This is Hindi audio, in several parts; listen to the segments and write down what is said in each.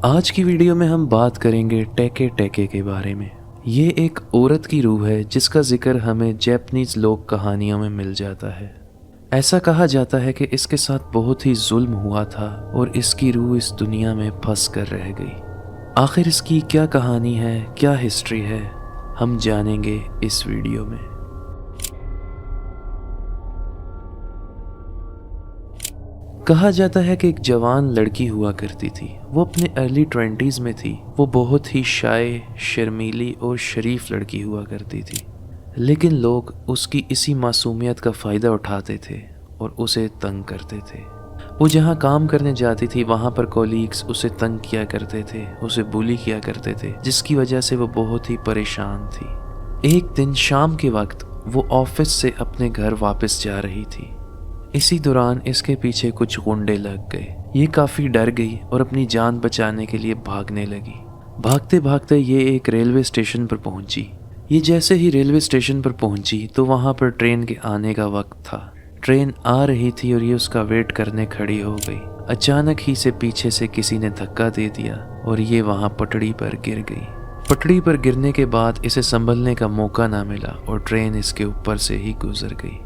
आज की वीडियो में हम बात करेंगे टेके टेके के बारे में। ये एक औरत की रूह है जिसका जिक्र हमें जापानीज लोक कहानियों में मिल जाता है। ऐसा कहा जाता है कि इसके साथ बहुत ही जुल्म हुआ था और इसकी रूह इस दुनिया में फंस कर रह गई। आखिर इसकी क्या कहानी है, क्या हिस्ट्री है, हम जानेंगे इस वीडियो में। कहा जाता है कि एक जवान लड़की हुआ करती थी। वो अपने अर्ली 20s में थी। वो बहुत ही शाय, शर्मीली और शरीफ लड़की हुआ करती थी, लेकिन लोग उसकी इसी मासूमियत का फ़ायदा उठाते थे और उसे तंग करते थे। वो जहाँ काम करने जाती थी वहाँ पर कोलीग्स उसे तंग किया करते थे, उसे बुली किया करते थे, जिसकी वजह से वो बहुत ही परेशान थी। एक दिन शाम के वक्त वो ऑफिस से अपने घर वापस जा रही थी। इसी दौरान इसके पीछे कुछ गुंडे लग गए। ये काफ़ी डर गई और अपनी जान बचाने के लिए भागने लगी। भागते भागते ये एक रेलवे स्टेशन पर पहुंची। ये जैसे ही रेलवे स्टेशन पर पहुंची तो वहां पर ट्रेन के आने का वक्त था। ट्रेन आ रही थी और ये उसका वेट करने खड़ी हो गई। अचानक ही से पीछे से किसी ने धक्का दे दिया और ये वहां पटड़ी पर गिर गई। पटड़ी पर गिरने के बाद इसे संभलने का मौका ना मिला और ट्रेन इसके ऊपर से ही गुजर गई।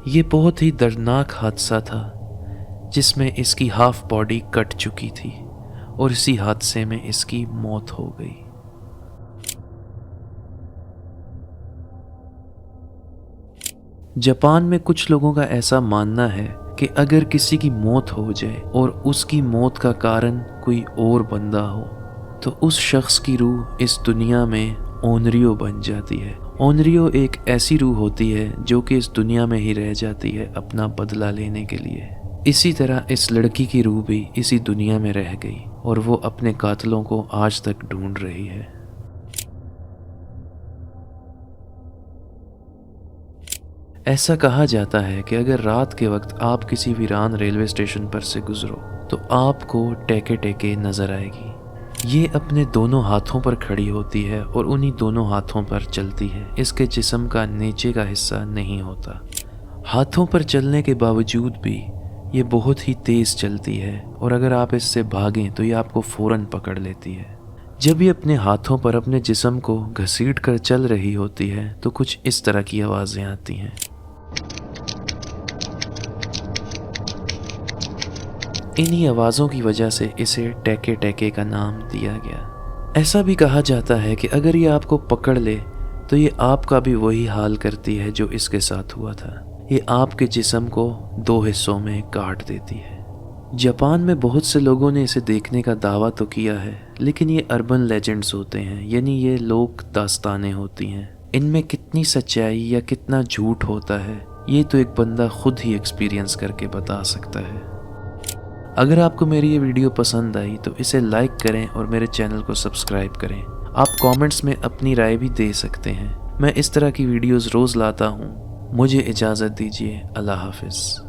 ये बहुत ही दर्दनाक हादसा था जिसमें इसकी हाफ बॉडी कट चुकी थी और इसी हादसे में इसकी मौत हो गई। जापान में कुछ लोगों का ऐसा मानना है कि अगर किसी की मौत हो जाए और उसकी मौत का कारण कोई और बंदा हो तो उस शख्स की रूह इस दुनिया में ओनरियो बन जाती है। ओनरियो एक ऐसी रूह होती है जो कि इस दुनिया में ही रह जाती है अपना बदला लेने के लिए। इसी तरह इस लड़की की रूह भी इसी दुनिया में रह गई और वो अपने कातिलों को आज तक ढूंढ रही है। ऐसा कहा जाता है कि अगर रात के वक्त आप किसी वीरान रेलवे स्टेशन पर से गुजरो तो आपको टेके टेके नजर आएगी। ये अपने दोनों हाथों पर खड़ी होती है और उन्हीं दोनों हाथों पर चलती है। इसके जिस्म का नीचे का हिस्सा नहीं होता। हाथों पर चलने के बावजूद भी ये बहुत ही तेज़ चलती है और अगर आप इससे भागें तो ये आपको फ़ौरन पकड़ लेती है। जब ये अपने हाथों पर अपने जिस्म को घसीट कर चल रही होती है तो कुछ इस तरह की आवाज़ें आती हैं। इन्हीं आवाज़ों की वजह से इसे टेके टेके का नाम दिया गया। ऐसा भी कहा जाता है कि अगर ये आपको पकड़ ले तो ये आपका भी वही हाल करती है जो इसके साथ हुआ था। ये आपके जिस्म को दो हिस्सों में काट देती है। जापान में बहुत से लोगों ने इसे देखने का दावा तो किया है, लेकिन ये अर्बन लेजेंड्स होते हैं, यानी ये लोक दास्तानें होती हैं। इनमें कितनी सच्चाई या कितना झूठ होता है ये तो एक बंदा खुद ही एक्सपीरियंस करके बता सकता है। अगर आपको मेरी ये वीडियो पसंद आई तो इसे लाइक करें और मेरे चैनल को सब्सक्राइब करें। आप कमेंट्स में अपनी राय भी दे सकते हैं। मैं इस तरह की वीडियोस रोज़ लाता हूँ। मुझे इजाज़त दीजिए। अल्लाह हाफिज़।